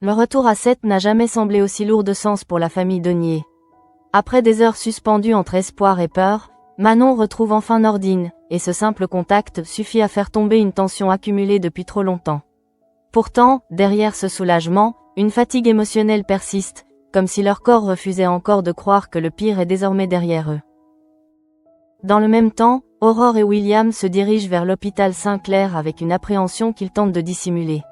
Le retour à Sète n'a jamais semblé aussi lourd de sens pour la famille Denier. Après des heures suspendues entre espoir et peur, Manon retrouve enfin Nordine, et ce simple contact suffit à faire tomber une tension accumulée depuis trop longtemps. Pourtant, derrière ce soulagement, une fatigue émotionnelle persiste, comme si leur corps refusait encore de croire que le pire est désormais derrière eux. Dans le même temps, Aurore et William se dirigent vers l'hôpital Saint-Clair avec une appréhension qu'ils tentent de dissimuler.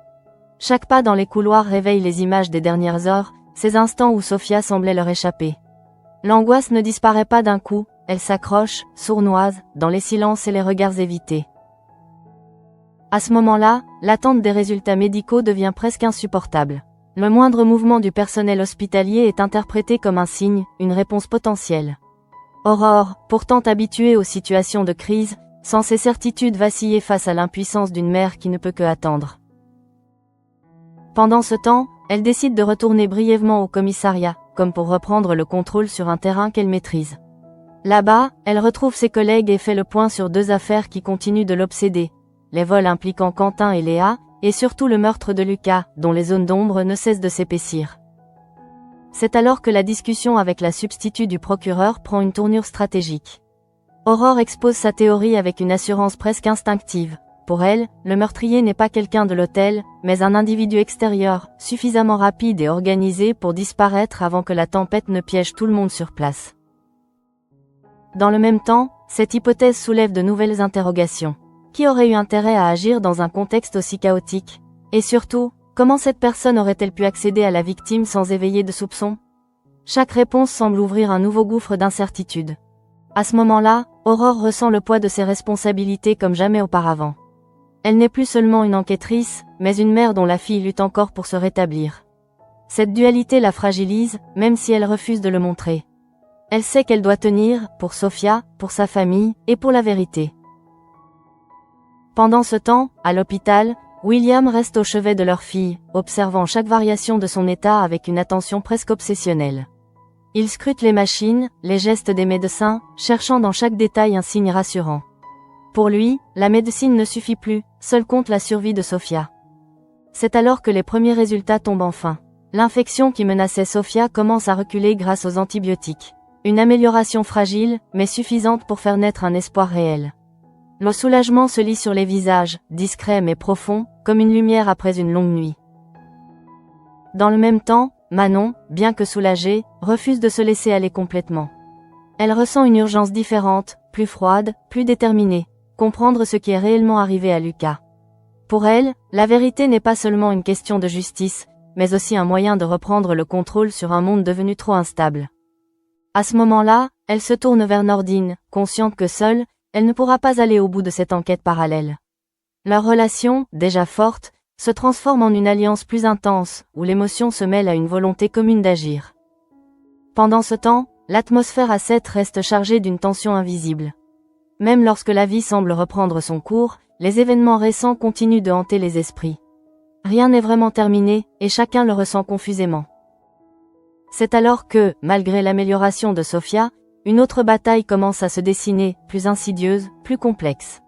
Chaque pas dans les couloirs réveille les images des dernières heures, ces instants où Sophia semblait leur échapper. L'angoisse ne disparaît pas d'un coup, elle s'accroche, sournoise, dans les silences et les regards évités. À ce moment-là, l'attente des résultats médicaux devient presque insupportable. Le moindre mouvement du personnel hospitalier est interprété comme un signe, une réponse potentielle. Aurore, pourtant habituée aux situations de crise, sent ses certitudes vaciller face à l'impuissance d'une mère qui ne peut que attendre. Pendant ce temps, elle décide de retourner brièvement au commissariat, comme pour reprendre le contrôle sur un terrain qu'elle maîtrise. Là-bas, elle retrouve ses collègues et fait le point sur deux affaires qui continuent de l'obséder. Les vols impliquant Quentin et Léa, et surtout le meurtre de Lucas, dont les zones d'ombre ne cessent de s'épaissir. C'est alors que la discussion avec la substitut du procureur prend une tournure stratégique. Aurore expose sa théorie avec une assurance presque instinctive. Pour elle, le meurtrier n'est pas quelqu'un de l'hôtel, mais un individu extérieur, suffisamment rapide et organisé pour disparaître avant que la tempête ne piège tout le monde sur place. Dans le même temps, cette hypothèse soulève de nouvelles interrogations. Qui aurait eu intérêt à agir dans un contexte aussi chaotique? Et surtout, comment cette personne aurait-elle pu accéder à la victime sans éveiller de soupçons? Chaque réponse semble ouvrir un nouveau gouffre d'incertitude. À ce moment-là, Aurore ressent le poids de ses responsabilités comme jamais auparavant. Elle n'est plus seulement une enquêtrice, mais une mère dont la fille lutte encore pour se rétablir. Cette dualité la fragilise, même si elle refuse de le montrer. Elle sait qu'elle doit tenir, pour Sophia, pour sa famille, et pour la vérité. Pendant ce temps, à l'hôpital, William reste au chevet de leur fille, observant chaque variation de son état avec une attention presque obsessionnelle. Il scrute les machines, les gestes des médecins, cherchant dans chaque détail un signe rassurant. Pour lui, la médecine ne suffit plus, seul compte la survie de Sophia. C'est alors que les premiers résultats tombent enfin. L'infection qui menaçait Sophia commence à reculer grâce aux antibiotiques. Une amélioration fragile, mais suffisante pour faire naître un espoir réel. Le soulagement se lit sur les visages, discret mais profond, comme une lumière après une longue nuit. Dans le même temps, Manon, bien que soulagée, refuse de se laisser aller complètement. Elle ressent une urgence différente, plus froide, plus déterminée, comprendre ce qui est réellement arrivé à Lucas. Pour elle, la vérité n'est pas seulement une question de justice, mais aussi un moyen de reprendre le contrôle sur un monde devenu trop instable. À ce moment-là, elle se tourne vers Nordine, consciente que seule, elle ne pourra pas aller au bout de cette enquête parallèle. Leur relation, déjà forte, se transforme en une alliance plus intense, où l'émotion se mêle à une volonté commune d'agir. Pendant ce temps, l'atmosphère à Sète reste chargée d'une tension invisible. Même lorsque la vie semble reprendre son cours, les événements récents continuent de hanter les esprits. Rien n'est vraiment terminé, et chacun le ressent confusément. C'est alors que, malgré l'amélioration de Sophia, une autre bataille commence à se dessiner, plus insidieuse, plus complexe.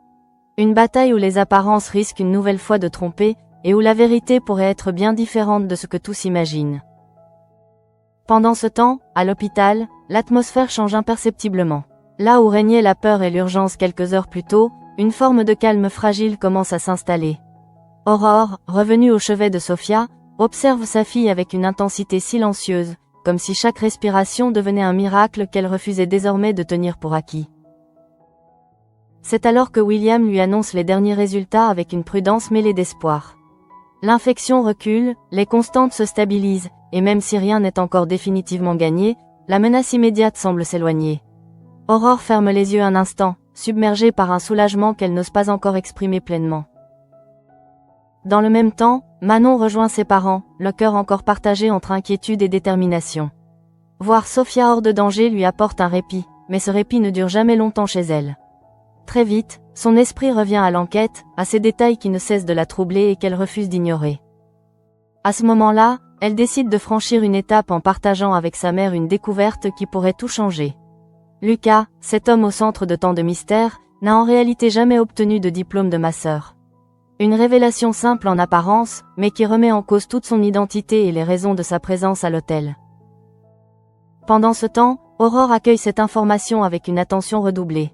Une bataille où les apparences risquent une nouvelle fois de tromper, et où la vérité pourrait être bien différente de ce que tous imaginent. Pendant ce temps, à l'hôpital, l'atmosphère change imperceptiblement. Là où régnait la peur et l'urgence quelques heures plus tôt, une forme de calme fragile commence à s'installer. Aurore, revenue au chevet de Sophia, observe sa fille avec une intensité silencieuse, comme si chaque respiration devenait un miracle qu'elle refusait désormais de tenir pour acquis. C'est alors que William lui annonce les derniers résultats avec une prudence mêlée d'espoir. L'infection recule, les constantes se stabilisent, et même si rien n'est encore définitivement gagné, la menace immédiate semble s'éloigner. Aurore ferme les yeux un instant, submergée par un soulagement qu'elle n'ose pas encore exprimer pleinement. Dans le même temps, Manon rejoint ses parents, le cœur encore partagé entre inquiétude et détermination. Voir Sophia hors de danger lui apporte un répit, mais ce répit ne dure jamais longtemps chez elle. Très vite, son esprit revient à l'enquête, à ces détails qui ne cessent de la troubler et qu'elle refuse d'ignorer. À ce moment-là, elle décide de franchir une étape en partageant avec sa mère une découverte qui pourrait tout changer. Lucas, cet homme au centre de tant de mystères, n'a en réalité jamais obtenu de diplôme de masseur. Une révélation simple en apparence, mais qui remet en cause toute son identité et les raisons de sa présence à l'hôtel. Pendant ce temps, Aurore accueille cette information avec une attention redoublée.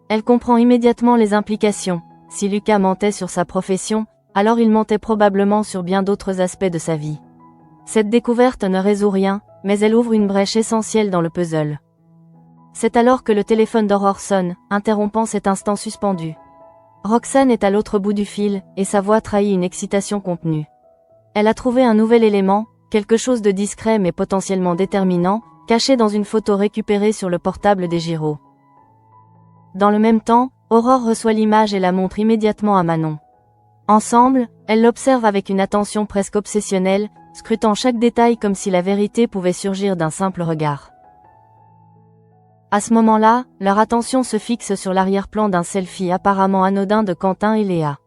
Elle comprend immédiatement les implications. Si Lucas mentait sur sa profession, alors il mentait probablement sur bien d'autres aspects de sa vie. Cette découverte ne résout rien, mais elle ouvre une brèche essentielle dans le puzzle. C'est alors que le téléphone d'Aurore sonne, interrompant cet instant suspendu. Roxane est à l'autre bout du fil, et sa voix trahit une excitation contenue. Elle a trouvé un nouvel élément, quelque chose de discret mais potentiellement déterminant, caché dans une photo récupérée sur le portable des Giraud. Dans le même temps, Aurore reçoit l'image et la montre immédiatement à Manon. Ensemble, elles l'observent avec une attention presque obsessionnelle, scrutant chaque détail comme si la vérité pouvait surgir d'un simple regard. À ce moment-là, leur attention se fixe sur l'arrière-plan d'un selfie apparemment anodin de Quentin et Léa.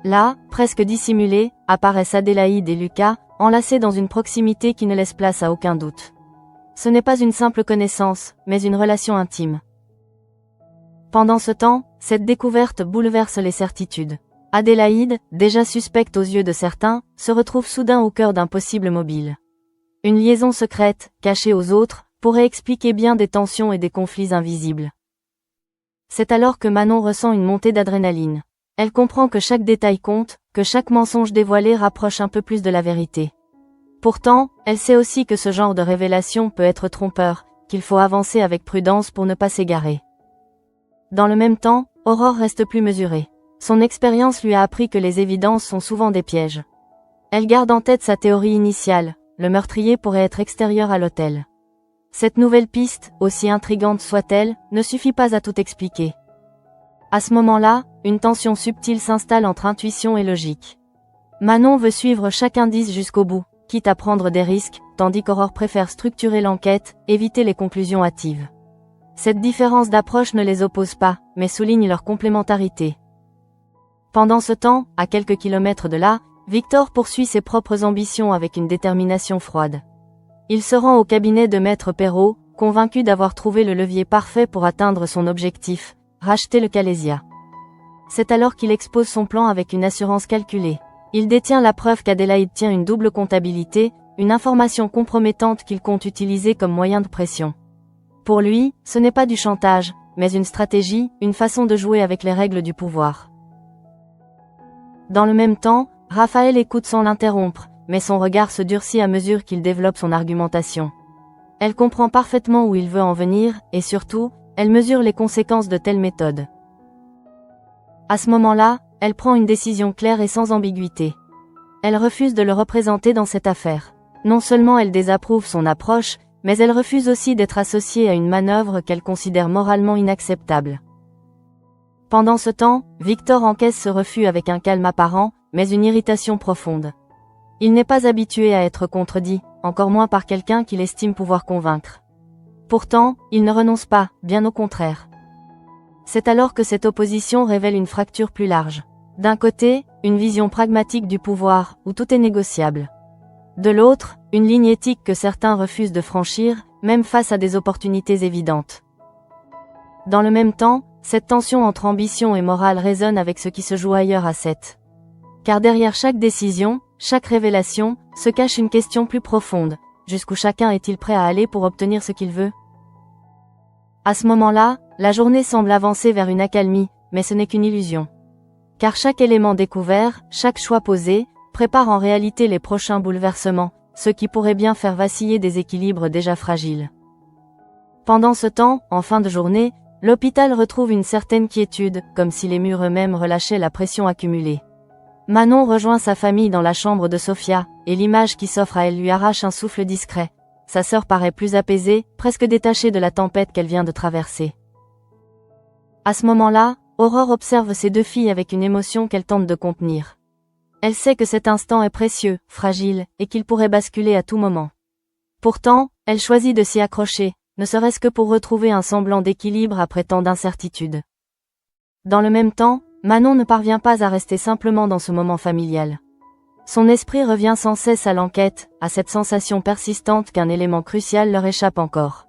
Là, presque dissimulés, apparaissent Adélaïde et Lucas, enlacés dans une proximité qui ne laisse place à aucun doute. Ce n'est pas une simple connaissance, mais une relation intime. Pendant ce temps, cette découverte bouleverse les certitudes. Adélaïde, déjà suspecte aux yeux de certains, se retrouve soudain au cœur d'un possible mobile. Une liaison secrète, cachée aux autres, pourrait expliquer bien des tensions et des conflits invisibles. C'est alors que Manon ressent une montée d'adrénaline. Elle comprend que chaque détail compte, que chaque mensonge dévoilé rapproche un peu plus de la vérité. Pourtant, elle sait aussi que ce genre de révélation peut être trompeur, qu'il faut avancer avec prudence pour ne pas s'égarer. Dans le même temps, Aurore reste plus mesurée. Son expérience lui a appris que les évidences sont souvent des pièges. Elle garde en tête sa théorie initiale, le meurtrier pourrait être extérieur à l'hôtel. Cette nouvelle piste, aussi intrigante soit-elle, ne suffit pas à tout expliquer. À ce moment-là, une tension subtile s'installe entre intuition et logique. Manon veut suivre chaque indice jusqu'au bout, quitte à prendre des risques, tandis qu'Aurore préfère structurer l'enquête, éviter les conclusions hâtives. Cette différence d'approche ne les oppose pas, mais souligne leur complémentarité. Pendant ce temps, à quelques kilomètres de là, Victor poursuit ses propres ambitions avec une détermination froide. Il se rend au cabinet de Maître Perrault, convaincu d'avoir trouvé le levier parfait pour atteindre son objectif, racheter le Calésia. C'est alors qu'il expose son plan avec une assurance calculée. Il détient la preuve qu'Adélaïde tient une double comptabilité, une information compromettante qu'il compte utiliser comme moyen de pression. Pour lui, ce n'est pas du chantage, mais une stratégie, une façon de jouer avec les règles du pouvoir. Dans le même temps, Raphaël écoute sans l'interrompre, mais son regard se durcit à mesure qu'il développe son argumentation. Elle comprend parfaitement où il veut en venir, et surtout, elle mesure les conséquences de telles méthodes. À ce moment-là, elle prend une décision claire et sans ambiguïté. Elle refuse de le représenter dans cette affaire. Non seulement elle désapprouve son approche, mais elle refuse aussi d'être associée à une manœuvre qu'elle considère moralement inacceptable. Pendant ce temps, Victor encaisse ce refus avec un calme apparent, mais une irritation profonde. Il n'est pas habitué à être contredit, encore moins par quelqu'un qu'il estime pouvoir convaincre. Pourtant, il ne renonce pas, bien au contraire. C'est alors que cette opposition révèle une fracture plus large. D'un côté, une vision pragmatique du pouvoir, où tout est négociable. De l'autre, une ligne éthique que certains refusent de franchir, même face à des opportunités évidentes. Dans le même temps, cette tension entre ambition et morale résonne avec ce qui se joue ailleurs à Sète. Car derrière chaque décision, chaque révélation, se cache une question plus profonde. Jusqu'où chacun est-il prêt à aller pour obtenir ce qu'il veut? À ce moment-là, la journée semble avancer vers une accalmie, mais ce n'est qu'une illusion. Car chaque élément découvert, chaque choix posé, prépare en réalité les prochains bouleversements, ce qui pourrait bien faire vaciller des équilibres déjà fragiles. Pendant ce temps, en fin de journée, l'hôpital retrouve une certaine quiétude, comme si les murs eux-mêmes relâchaient la pression accumulée. Manon rejoint sa famille dans la chambre de Sophia, et l'image qui s'offre à elle lui arrache un souffle discret. Sa sœur paraît plus apaisée, presque détachée de la tempête qu'elle vient de traverser. À ce moment-là, Aurore observe ses deux filles avec une émotion qu'elle tente de contenir. Elle sait que cet instant est précieux, fragile, et qu'il pourrait basculer à tout moment. Pourtant, elle choisit de s'y accrocher, ne serait-ce que pour retrouver un semblant d'équilibre après tant d'incertitudes. Dans le même temps, Manon ne parvient pas à rester simplement dans ce moment familial. Son esprit revient sans cesse à l'enquête, à cette sensation persistante qu'un élément crucial leur échappe encore.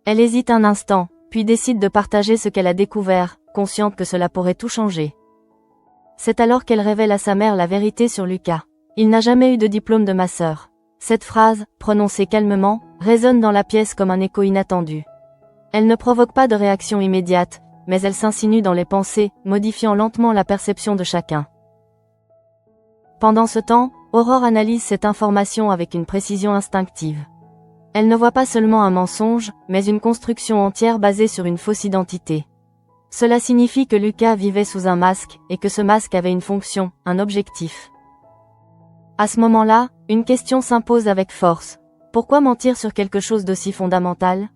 Elle hésite un instant, puis décide de partager ce qu'elle a découvert, consciente que cela pourrait tout changer. C'est alors qu'elle révèle à sa mère la vérité sur Lucas. Il n'a jamais eu de diplôme de masseur. Cette phrase, prononcée calmement, résonne dans la pièce comme un écho inattendu. Elle ne provoque pas de réaction immédiate, mais elle s'insinue dans les pensées, modifiant lentement la perception de chacun. Pendant ce temps, Aurore analyse cette information avec une précision instinctive. Elle ne voit pas seulement un mensonge, mais une construction entière basée sur une fausse identité. Cela signifie que Lucas vivait sous un masque, et que ce masque avait une fonction, un objectif. À ce moment-là, une question s'impose avec force. Pourquoi mentir sur quelque chose d'aussi fondamental?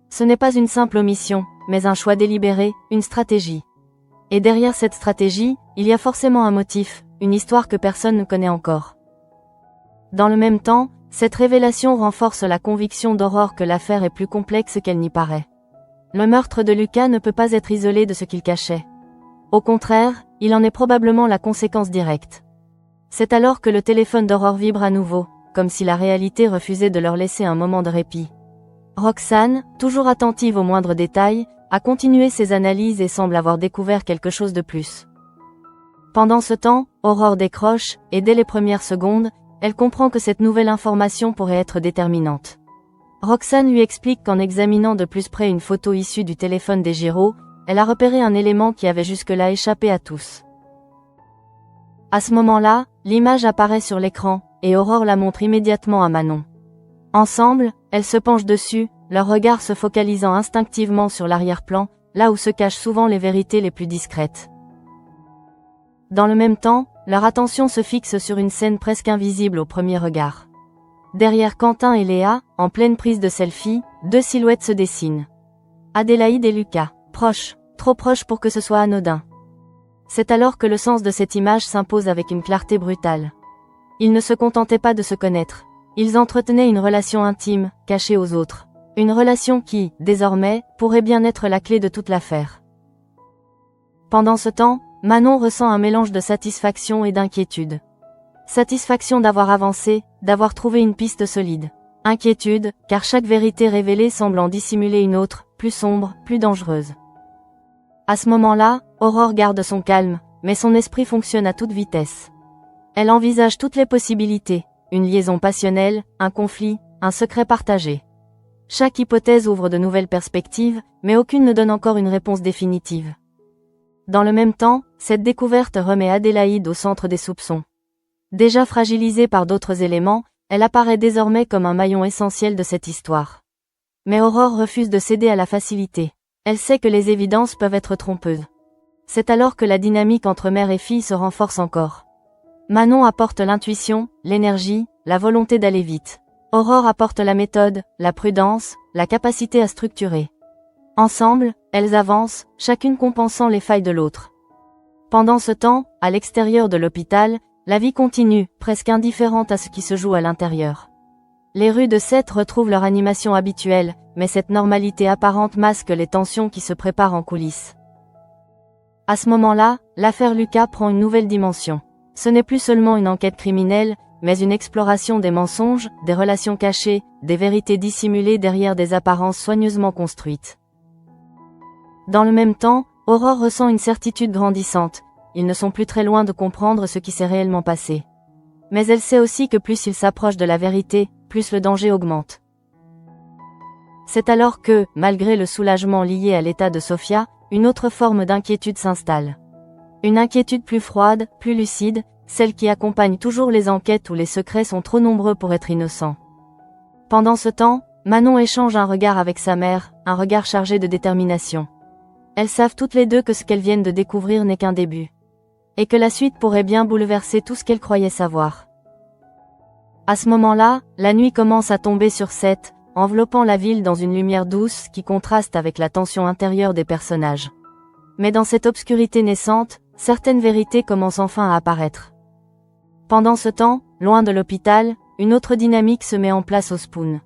Ce n'est pas une simple omission, mais un choix délibéré, une stratégie. Et derrière cette stratégie, il y a forcément un motif, une histoire que personne ne connaît encore. Dans le même temps, cette révélation renforce la conviction d'Aurore que l'affaire est plus complexe qu'elle n'y paraît. Le meurtre de Lucas ne peut pas être isolé de ce qu'il cachait. Au contraire, il en est probablement la conséquence directe. C'est alors que le téléphone d'Aurore vibre à nouveau, comme si la réalité refusait de leur laisser un moment de répit. Roxane, toujours attentive aux moindres détails, a continué ses analyses et semble avoir découvert quelque chose de plus. Pendant ce temps, Aurore décroche, et dès les premières secondes, elle comprend que cette nouvelle information pourrait être déterminante. Roxane lui explique qu'en examinant de plus près une photo issue du téléphone des Giraud, elle a repéré un élément qui avait jusque-là échappé à tous. À ce moment-là, l'image apparaît sur l'écran, et Aurore la montre immédiatement à Manon. Ensemble, elles se penchent dessus, leurs regards se focalisant instinctivement sur l'arrière-plan, là où se cachent souvent les vérités les plus discrètes. Dans le même temps, leur attention se fixe sur une scène presque invisible au premier regard. Derrière Quentin et Léa, en pleine prise de selfie, deux silhouettes se dessinent. Adélaïde et Lucas, proches, trop proches pour que ce soit anodin. C'est alors que le sens de cette image s'impose avec une clarté brutale. Ils ne se contentaient pas de se connaître. Ils entretenaient une relation intime, cachée aux autres. Une relation qui, désormais, pourrait bien être la clé de toute l'affaire. Pendant ce temps, Manon ressent un mélange de satisfaction et d'inquiétude. Satisfaction d'avoir avancé, d'avoir trouvé une piste solide. Inquiétude, car chaque vérité révélée semble en dissimuler une autre, plus sombre, plus dangereuse. À ce moment-là, Aurore garde son calme, mais son esprit fonctionne à toute vitesse. Elle envisage toutes les possibilités, une liaison passionnelle, un conflit, un secret partagé. Chaque hypothèse ouvre de nouvelles perspectives, mais aucune ne donne encore une réponse définitive. Dans le même temps, cette découverte remet Adélaïde au centre des soupçons. Déjà fragilisée par d'autres éléments, elle apparaît désormais comme un maillon essentiel de cette histoire. Mais Aurore refuse de céder à la facilité. Elle sait que les évidences peuvent être trompeuses. C'est alors que la dynamique entre mère et fille se renforce encore. Manon apporte l'intuition, l'énergie, la volonté d'aller vite. Aurore apporte la méthode, la prudence, la capacité à structurer. Ensemble, elles avancent, chacune compensant les failles de l'autre. Pendant ce temps, à l'extérieur de l'hôpital, la vie continue, presque indifférente à ce qui se joue à l'intérieur. Les rues de Sète retrouvent leur animation habituelle, mais cette normalité apparente masque les tensions qui se préparent en coulisses. À ce moment-là, l'affaire Lucas prend une nouvelle dimension. Ce n'est plus seulement une enquête criminelle, mais une exploration des mensonges, des relations cachées, des vérités dissimulées derrière des apparences soigneusement construites. Dans le même temps, Aurore ressent une certitude grandissante. Ils ne sont plus très loin de comprendre ce qui s'est réellement passé. Mais elle sait aussi que plus ils s'approchent de la vérité, plus le danger augmente. C'est alors que, malgré le soulagement lié à l'état de Sophia, une autre forme d'inquiétude s'installe. Une inquiétude plus froide, plus lucide, celle qui accompagne toujours les enquêtes où les secrets sont trop nombreux pour être innocents. Pendant ce temps, Manon échange un regard avec sa mère, un regard chargé de détermination. Elles savent toutes les deux que ce qu'elles viennent de découvrir n'est qu'un début. Et que la suite pourrait bien bouleverser tout ce qu'elles croyaient savoir. À ce moment-là, la nuit commence à tomber sur Sète, enveloppant la ville dans une lumière douce qui contraste avec la tension intérieure des personnages. Mais dans cette obscurité naissante, certaines vérités commencent enfin à apparaître. Pendant ce temps, loin de l'hôpital, une autre dynamique se met en place au Spoon.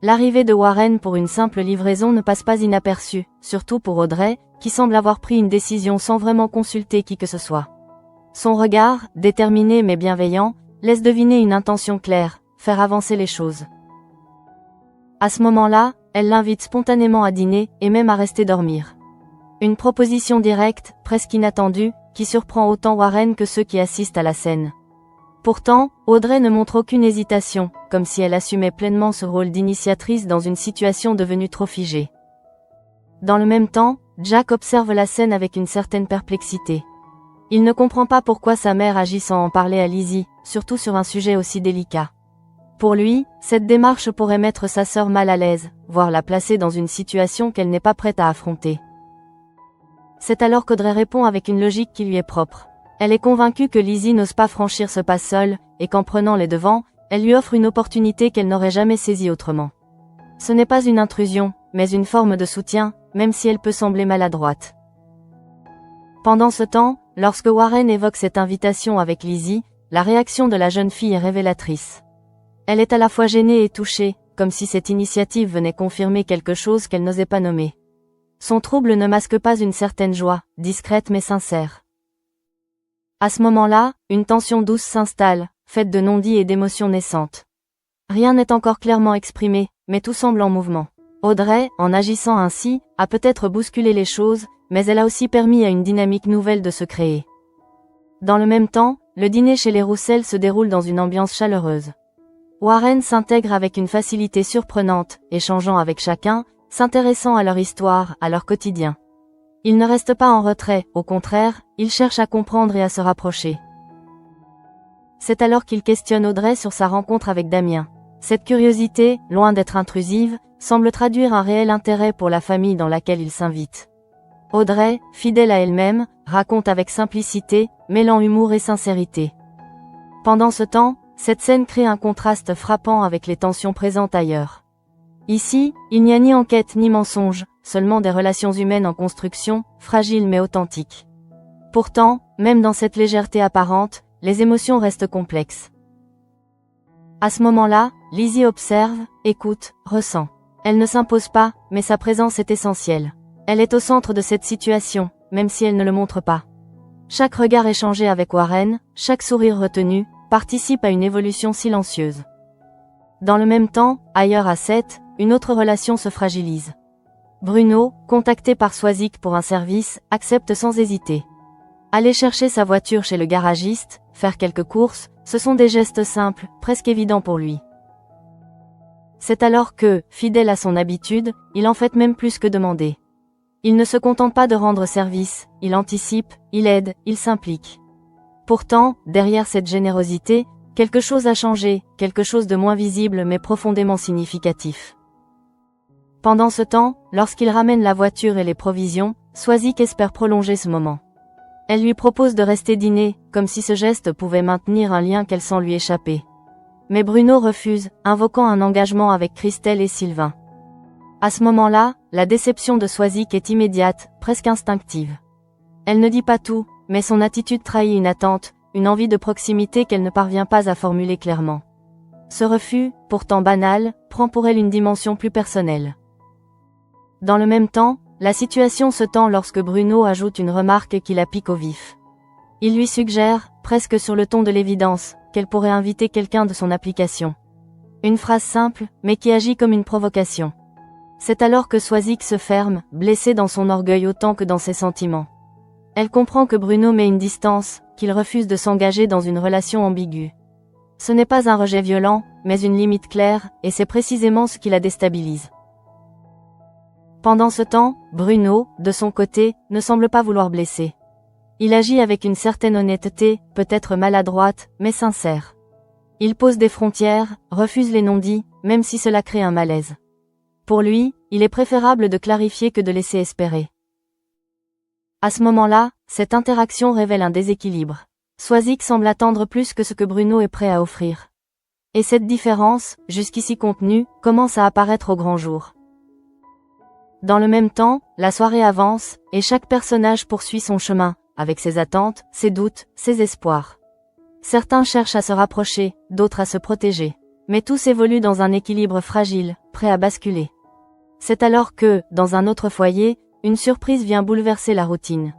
L'arrivée de Warren pour une simple livraison ne passe pas inaperçue, surtout pour Audrey, qui semble avoir pris une décision sans vraiment consulter qui que ce soit. Son regard, déterminé mais bienveillant, laisse deviner une intention claire, faire avancer les choses. À ce moment-là, elle l'invite spontanément à dîner, et même à rester dormir. Une proposition directe, presque inattendue, qui surprend autant Warren que ceux qui assistent à la scène. Pourtant, Audrey ne montre aucune hésitation, comme si elle assumait pleinement ce rôle d'initiatrice dans une situation devenue trop figée. Dans le même temps, Jack observe la scène avec une certaine perplexité. Il ne comprend pas pourquoi sa mère agit sans en parler à Lizzie, surtout sur un sujet aussi délicat. Pour lui, cette démarche pourrait mettre sa sœur mal à l'aise, voire la placer dans une situation qu'elle n'est pas prête à affronter. C'est alors qu'Audrey répond avec une logique qui lui est propre. Elle est convaincue que Lizzie n'ose pas franchir ce pas seule, et qu'en prenant les devants, elle lui offre une opportunité qu'elle n'aurait jamais saisie autrement. Ce n'est pas une intrusion, mais une forme de soutien, même si elle peut sembler maladroite. Pendant ce temps, lorsque Warren évoque cette invitation avec Lizzie, la réaction de la jeune fille est révélatrice. Elle est à la fois gênée et touchée, comme si cette initiative venait confirmer quelque chose qu'elle n'osait pas nommer. Son trouble ne masque pas une certaine joie, discrète mais sincère. À ce moment-là, une tension douce s'installe, faite de non-dits et d'émotions naissantes. Rien n'est encore clairement exprimé, mais tout semble en mouvement. Audrey, en agissant ainsi, a peut-être bousculé les choses, mais elle a aussi permis à une dynamique nouvelle de se créer. Dans le même temps, le dîner chez les Roussel se déroule dans une ambiance chaleureuse. Warren s'intègre avec une facilité surprenante, échangeant avec chacun, s'intéressant à leur histoire, à leur quotidien. Il ne reste pas en retrait, au contraire, il cherche à comprendre et à se rapprocher. C'est alors qu'il questionne Audrey sur sa rencontre avec Damien. Cette curiosité, loin d'être intrusive, semble traduire un réel intérêt pour la famille dans laquelle il s'invite. Audrey, fidèle à elle-même, raconte avec simplicité, mêlant humour et sincérité. Pendant ce temps, cette scène crée un contraste frappant avec les tensions présentes ailleurs. Ici, il n'y a ni enquête ni mensonge, seulement des relations humaines en construction, fragiles mais authentiques. Pourtant, même dans cette légèreté apparente, les émotions restent complexes. À ce moment-là, Lizzie observe, écoute, ressent. Elle ne s'impose pas, mais sa présence est essentielle. Elle est au centre de cette situation, même si elle ne le montre pas. Chaque regard échangé avec Warren, chaque sourire retenu, participe à une évolution silencieuse. Dans le même temps, ailleurs à Sète, une autre relation se fragilise. Bruno, contacté par Swazik pour un service, accepte sans hésiter. Aller chercher sa voiture chez le garagiste, faire quelques courses, ce sont des gestes simples, presque évidents pour lui. C'est alors que, fidèle à son habitude, il en fait même plus que demander. Il ne se contente pas de rendre service, il anticipe, il aide, il s'implique. Pourtant, derrière cette générosité, quelque chose a changé, quelque chose de moins visible mais profondément significatif. Pendant ce temps, lorsqu'il ramène la voiture et les provisions, Swazik espère prolonger ce moment. Elle lui propose de rester dîner, comme si ce geste pouvait maintenir un lien qu'elle sent lui échapper. Mais Bruno refuse, invoquant un engagement avec Christelle et Sylvain. À ce moment-là, la déception de Swazik est immédiate, presque instinctive. Elle ne dit pas tout, mais son attitude trahit une attente, une envie de proximité qu'elle ne parvient pas à formuler clairement. Ce refus, pourtant banal, prend pour elle une dimension plus personnelle. Dans le même temps, la situation se tend lorsque Bruno ajoute une remarque qui la pique au vif. Il lui suggère, presque sur le ton de l'évidence, qu'elle pourrait inviter quelqu'un de son application. Une phrase simple, mais qui agit comme une provocation. C'est alors que Swazik se ferme, blessé dans son orgueil autant que dans ses sentiments. Elle comprend que Bruno met une distance, qu'il refuse de s'engager dans une relation ambiguë. Ce n'est pas un rejet violent, mais une limite claire, et c'est précisément ce qui la déstabilise. Pendant ce temps, Bruno, de son côté, ne semble pas vouloir blesser. Il agit avec une certaine honnêteté, peut-être maladroite, mais sincère. Il pose des frontières, refuse les non-dits, même si cela crée un malaise. Pour lui, il est préférable de clarifier que de laisser espérer. À ce moment-là, cette interaction révèle un déséquilibre. Swazik semble attendre plus que ce que Bruno est prêt à offrir. Et cette différence, jusqu'ici contenue, commence à apparaître au grand jour. Dans le même temps, la soirée avance, et chaque personnage poursuit son chemin, avec ses attentes, ses doutes, ses espoirs. Certains cherchent à se rapprocher, d'autres à se protéger. Mais tous évoluent dans un équilibre fragile, prêt à basculer. C'est alors que, dans un autre foyer, une surprise vient bouleverser la routine.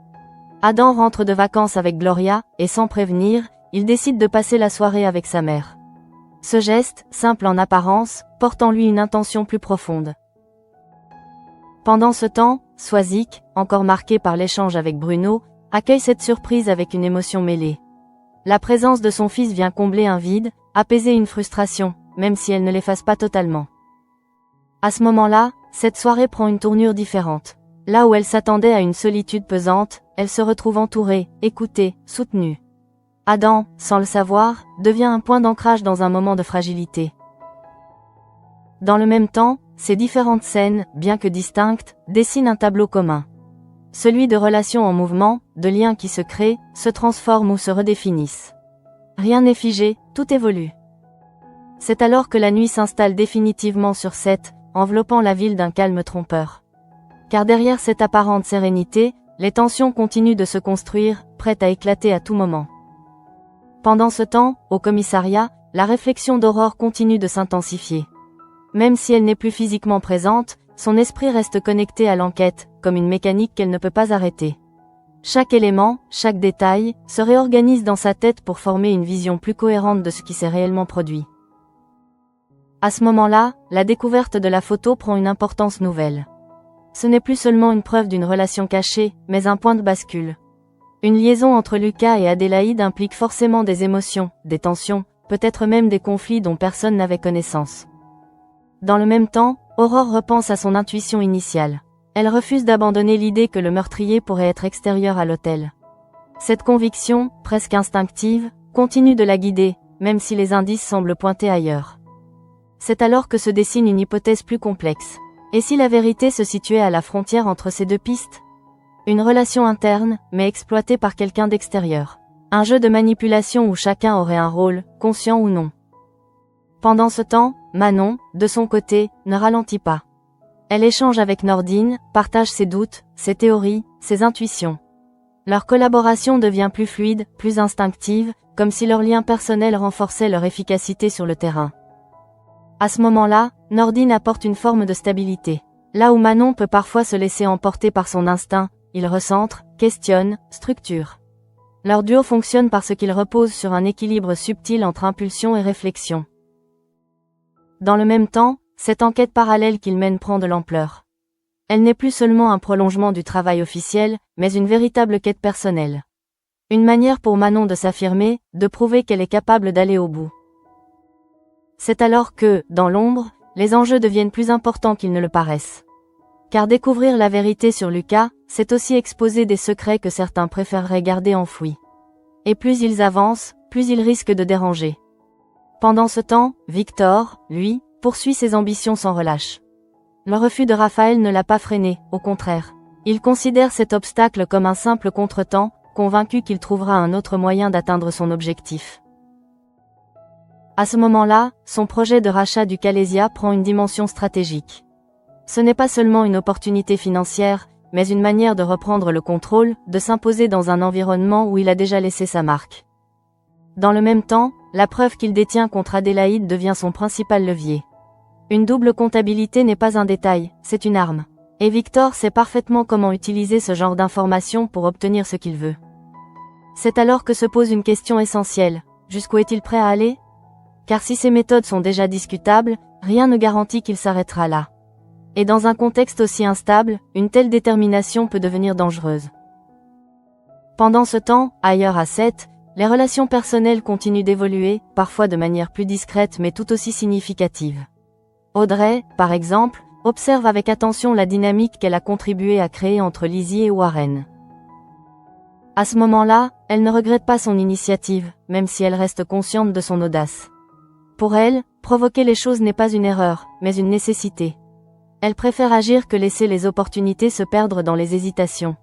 Adam rentre de vacances avec Gloria, et sans prévenir, il décide de passer la soirée avec sa mère. Ce geste, simple en apparence, porte en lui une intention plus profonde. Pendant ce temps, Swazik, encore marqué par l'échange avec Bruno, accueille cette surprise avec une émotion mêlée. La présence de son fils vient combler un vide, apaiser une frustration, même si elle ne l'efface pas totalement. À ce moment-là, cette soirée prend une tournure différente. Là où elle s'attendait à une solitude pesante, elle se retrouve entourée, écoutée, soutenue. Adam, sans le savoir, devient un point d'ancrage dans un moment de fragilité. Dans le même temps, ces différentes scènes, bien que distinctes, dessinent un tableau commun. Celui de relations en mouvement, de liens qui se créent, se transforment ou se redéfinissent. Rien n'est figé, tout évolue. C'est alors que la nuit s'installe définitivement sur Seth, enveloppant la ville d'un calme trompeur. Car derrière cette apparente sérénité, les tensions continuent de se construire, prêtes à éclater à tout moment. Pendant ce temps, au commissariat, la réflexion d'Aurore continue de s'intensifier. Même si elle n'est plus physiquement présente, son esprit reste connecté à l'enquête, comme une mécanique qu'elle ne peut pas arrêter. Chaque élément, chaque détail, se réorganise dans sa tête pour former une vision plus cohérente de ce qui s'est réellement produit. À ce moment-là, la découverte de la photo prend une importance nouvelle. Ce n'est plus seulement une preuve d'une relation cachée, mais un point de bascule. Une liaison entre Lucas et Adélaïde implique forcément des émotions, des tensions, peut-être même des conflits dont personne n'avait connaissance. Dans le même temps, Aurore repense à son intuition initiale. Elle refuse d'abandonner l'idée que le meurtrier pourrait être extérieur à l'hôtel. Cette conviction, presque instinctive, continue de la guider, même si les indices semblent pointer ailleurs. C'est alors que se dessine une hypothèse plus complexe. Et si la vérité se situait à la frontière entre ces deux pistes ? Une relation interne, mais exploitée par quelqu'un d'extérieur. Un jeu de manipulation où chacun aurait un rôle, conscient ou non. Pendant ce temps, Manon, de son côté, ne ralentit pas. Elle échange avec Nordine, partage ses doutes, ses théories, ses intuitions. Leur collaboration devient plus fluide, plus instinctive, comme si leur lien personnel renforçait leur efficacité sur le terrain. À ce moment-là, Nordine apporte une forme de stabilité. Là où Manon peut parfois se laisser emporter par son instinct, il recentre, questionne, structure. Leur duo fonctionne parce qu'il repose sur un équilibre subtil entre impulsion et réflexion. Dans le même temps, cette enquête parallèle qu'ils mènent prend de l'ampleur. Elle n'est plus seulement un prolongement du travail officiel, mais une véritable quête personnelle. Une manière pour Manon de s'affirmer, de prouver qu'elle est capable d'aller au bout. C'est alors que, dans l'ombre, les enjeux deviennent plus importants qu'ils ne le paraissent. Car découvrir la vérité sur Lucas, c'est aussi exposer des secrets que certains préféreraient garder enfouis. Et plus ils avancent, plus ils risquent de déranger. Pendant ce temps, Victor, lui, poursuit ses ambitions sans relâche. Le refus de Raphaël ne l'a pas freiné, au contraire. Il considère cet obstacle comme un simple contretemps, convaincu qu'il trouvera un autre moyen d'atteindre son objectif. À ce moment-là, son projet de rachat du Calésia prend une dimension stratégique. Ce n'est pas seulement une opportunité financière, mais une manière de reprendre le contrôle, de s'imposer dans un environnement où il a déjà laissé sa marque. Dans le même temps, la preuve qu'il détient contre Adélaïde devient son principal levier. Une double comptabilité n'est pas un détail, c'est une arme. Et Victor sait parfaitement comment utiliser ce genre d'informations pour obtenir ce qu'il veut. C'est alors que se pose une question essentielle. Jusqu'où est-il prêt à aller ? Car si ces méthodes sont déjà discutables, rien ne garantit qu'il s'arrêtera là. Et dans un contexte aussi instable, une telle détermination peut devenir dangereuse. Pendant ce temps, ailleurs à Seth, les relations personnelles continuent d'évoluer, parfois de manière plus discrète mais tout aussi significative. Audrey, par exemple, observe avec attention la dynamique qu'elle a contribué à créer entre Lizzie et Warren. À ce moment-là, elle ne regrette pas son initiative, même si elle reste consciente de son audace. Pour elle, provoquer les choses n'est pas une erreur, mais une nécessité. Elle préfère agir que laisser les opportunités se perdre dans les hésitations.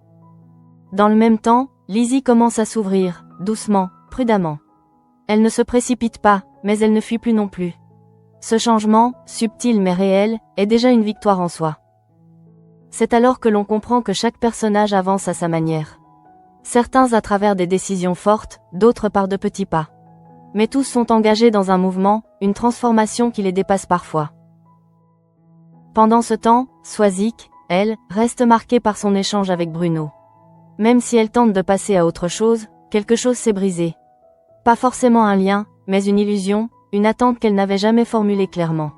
Dans le même temps, Lizzie commence à s'ouvrir, doucement, prudemment. Elle ne se précipite pas, mais elle ne fuit plus non plus. Ce changement, subtil mais réel, est déjà une victoire en soi. C'est alors que l'on comprend que chaque personnage avance à sa manière. Certains à travers des décisions fortes, d'autres par de petits pas. Mais tous sont engagés dans un mouvement, une transformation qui les dépasse parfois. Pendant ce temps, Swazik, elle, reste marquée par son échange avec Bruno. Même si elle tente de passer à autre chose, quelque chose s'est brisé. Pas forcément un lien, mais une illusion, une attente qu'elle n'avait jamais formulée clairement.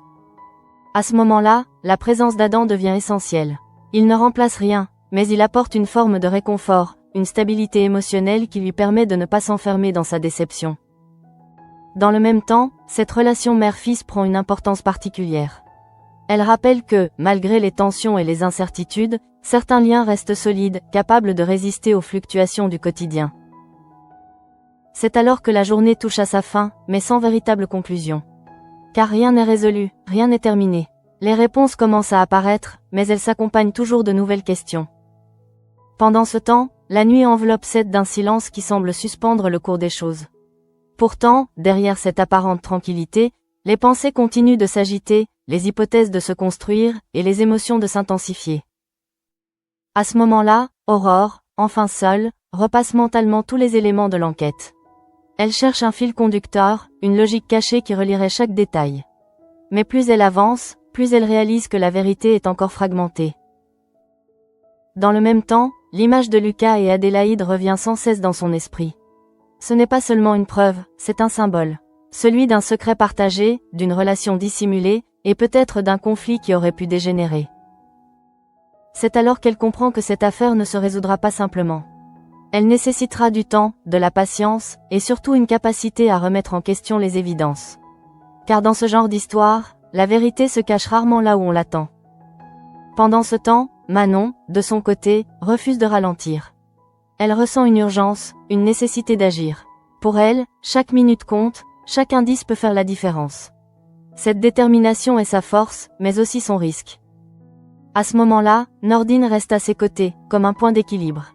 À ce moment-là, la présence d'Adam devient essentielle. Il ne remplace rien, mais il apporte une forme de réconfort, une stabilité émotionnelle qui lui permet de ne pas s'enfermer dans sa déception. Dans le même temps, cette relation mère-fils prend une importance particulière. Elle rappelle que, malgré les tensions et les incertitudes, certains liens restent solides, capables de résister aux fluctuations du quotidien. C'est alors que la journée touche à sa fin, mais sans véritable conclusion. Car rien n'est résolu, rien n'est terminé. Les réponses commencent à apparaître, mais elles s'accompagnent toujours de nouvelles questions. Pendant ce temps, la nuit enveloppe Seth d'un silence qui semble suspendre le cours des choses. Pourtant, derrière cette apparente tranquillité, les pensées continuent de s'agiter, les hypothèses de se construire, et les émotions de s'intensifier. À ce moment-là, Aurore, enfin seule, repasse mentalement tous les éléments de l'enquête. Elle cherche un fil conducteur, une logique cachée qui relierait chaque détail. Mais plus elle avance, plus elle réalise que la vérité est encore fragmentée. Dans le même temps, l'image de Lucas et Adélaïde revient sans cesse dans son esprit. Ce n'est pas seulement une preuve, c'est un symbole. Celui d'un secret partagé, d'une relation dissimulée, et peut-être d'un conflit qui aurait pu dégénérer. C'est alors qu'elle comprend que cette affaire ne se résoudra pas simplement. Elle nécessitera du temps, de la patience, et surtout une capacité à remettre en question les évidences. Car dans ce genre d'histoire, la vérité se cache rarement là où on l'attend. Pendant ce temps, Manon, de son côté, refuse de ralentir. Elle ressent une urgence, une nécessité d'agir. Pour elle, chaque minute compte, chaque indice peut faire la différence. Cette détermination est sa force, mais aussi son risque. À ce moment-là, Nordine reste à ses côtés, comme un point d'équilibre.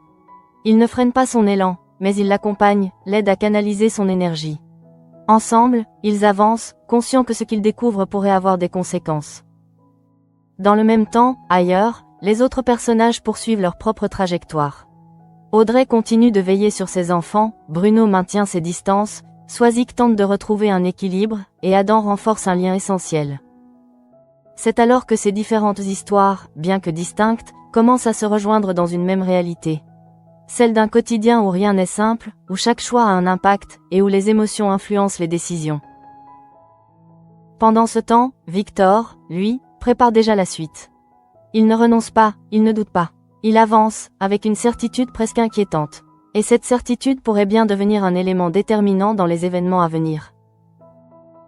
Il ne freine pas son élan, mais il l'accompagne, l'aide à canaliser son énergie. Ensemble, ils avancent, conscients que ce qu'ils découvrent pourrait avoir des conséquences. Dans le même temps, ailleurs, les autres personnages poursuivent leur propre trajectoire. Audrey continue de veiller sur ses enfants, Bruno maintient ses distances, Swazik tente de retrouver un équilibre, et Adam renforce un lien essentiel. C'est alors que ces différentes histoires, bien que distinctes, commencent à se rejoindre dans une même réalité. Celle d'un quotidien où rien n'est simple, où chaque choix a un impact, et où les émotions influencent les décisions. Pendant ce temps, Victor, lui, prépare déjà la suite. Il ne renonce pas, il ne doute pas. Il avance, avec une certitude presque inquiétante. Et cette certitude pourrait bien devenir un élément déterminant dans les événements à venir.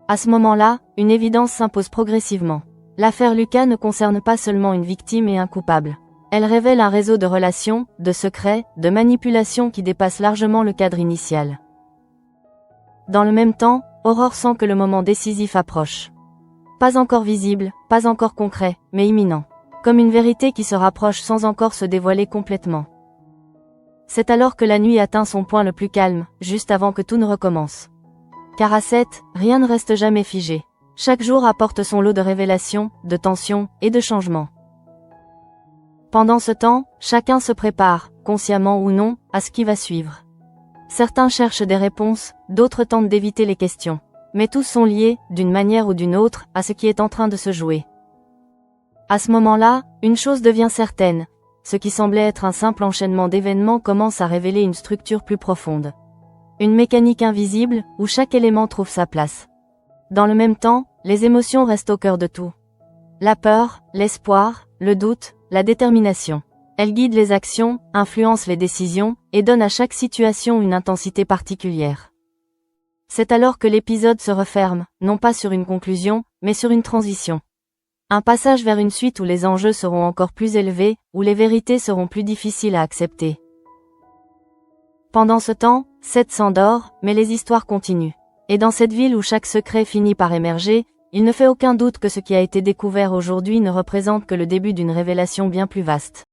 À ce moment-là, une évidence s'impose progressivement. L'affaire Lucas ne concerne pas seulement une victime et un coupable. Elle révèle un réseau de relations, de secrets, de manipulations qui dépasse largement le cadre initial. Dans le même temps, Aurore sent que le moment décisif approche. Pas encore visible, pas encore concret, mais imminent. Comme une vérité qui se rapproche sans encore se dévoiler complètement. C'est alors que la nuit atteint son point le plus calme, juste avant que tout ne recommence. Car à Seth, rien ne reste jamais figé. Chaque jour apporte son lot de révélations, de tensions et de changements. Pendant ce temps, chacun se prépare, consciemment ou non, à ce qui va suivre. Certains cherchent des réponses, d'autres tentent d'éviter les questions. Mais tous sont liés, d'une manière ou d'une autre, à ce qui est en train de se jouer. À ce moment-là, une chose devient certaine. Ce qui semblait être un simple enchaînement d'événements commence à révéler une structure plus profonde. Une mécanique invisible, où chaque élément trouve sa place. Dans le même temps, les émotions restent au cœur de tout. La peur, l'espoir, le doute, la détermination. Elles guident les actions, influencent les décisions, et donnent à chaque situation une intensité particulière. C'est alors que l'épisode se referme, non pas sur une conclusion, mais sur une transition. Un passage vers une suite où les enjeux seront encore plus élevés, où les vérités seront plus difficiles à accepter. Pendant ce temps, Seth s'endort, mais les histoires continuent. Et dans cette ville où chaque secret finit par émerger, il ne fait aucun doute que ce qui a été découvert aujourd'hui ne représente que le début d'une révélation bien plus vaste.